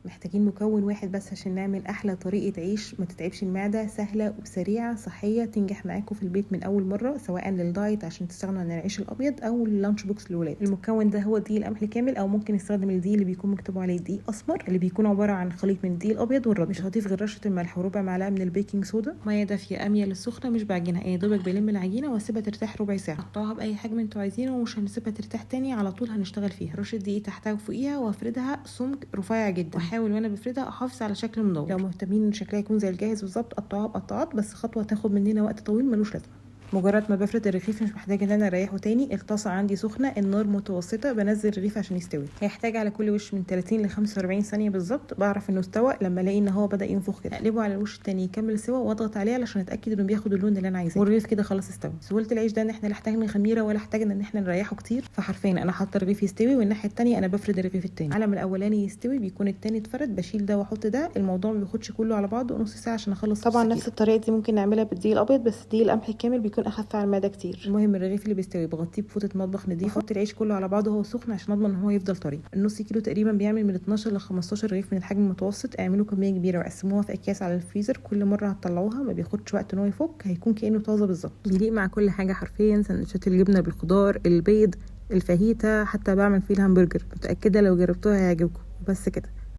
محتاجين مكون واحد بس عشان نعمل احلى طريقه عيش ما تتعبش المعده، سهله وسريعه صحيه تنجح معاكم في البيت من اول مره، سواء للدايت عشان تستغنوا عن العيش الابيض او اللانش بوكس للولاد. المكون ده هو دقيق القمح كامل، او ممكن نستخدم الدقيق اللي بيكون مكتوب عليه دقيق اسمر، اللي بيكون عباره عن خليط من الدقيق الابيض والرده. مش هضيف غير رشه الملح وربع معلقه من البيكنج صودا، ميه دافيه اميه للسخنه مش بعجنها، يا دوبك بلم العجينه واسيبها ترتاح ربع ساعه. قطعها باي حجم انتوا عايزينه، ومش هنسيبها ترتاح تاني، على طول هنشتغل فيها. رشه دقيق تحتها وفوقيها، وافردها سمك رفيع جدا، واحاول وانا بفردها احافظ على شكل مدور. لو مهتمين ان شكلها يكون زي الجاهز بالظبط قطعوها بقطعات، بس خطوه تاخد مننا وقت طويل ملوش لازمه. مجرد ما بفرد الرغيف مش محتاجه ان انا اريحه تاني. الطاسه عندي سخنه، النار متوسطه، بنزل الرغيف عشان يستوي. هيحتاج على كل وش من 30 ل 45 ثانيه بالظبط. بعرف انه استوى لما الاقي ان هو بدا ينفخ كده، اقلبه على الوش التاني يكمل سوا، واضغط عليه علشان اتاكد انه بياخد اللون اللي انا عايزاه. والرغيف كده خلاص استوى. سهوله العيش ده ان احنا لا احتاجنا خميره ولا احتاجنا ان احنا نريحه كتير، فحرفيا انا حاطه الرغيف يستوي، والناحيه التانيه انا بفرد الرغيف التاني. على ما الاولاني يستوي بيكون التاني اتفرد، بشيل ده واحط ده. الموضوع ما بياخدش كله على بعضه نص ساعه عشان اخلص. طبعا نفس الطريقه دي ممكن نعملها بالدقيق الابيض، بس الدقيق القمح الكامل بيكون اخف على المعده كتير. المهم الرغيف اللي بيستوي بغطيه بفوطه مطبخ نضيفه، احط العيش كله على بعضه وهو سخن عشان اضمن ان هو يفضل طري. النص كيلو تقريبا بيعمل من 12 ل 15 رغيف من الحجم المتوسط. اعملوا كميه كبيره وقسموها في اكياس على الفريزر، كل مره هتطلعوها ما بياخدش وقت ان هو يفك، هيكون كانه طازه بالظبط. بيليق مع كل حاجه حرفيا، سندوتشات الجبنه بالخضار، البيض، الفاهيتا، حتى بعمل فيه الهمبرجر. متاكده لو جربتوها هيعجبكم. بس كده.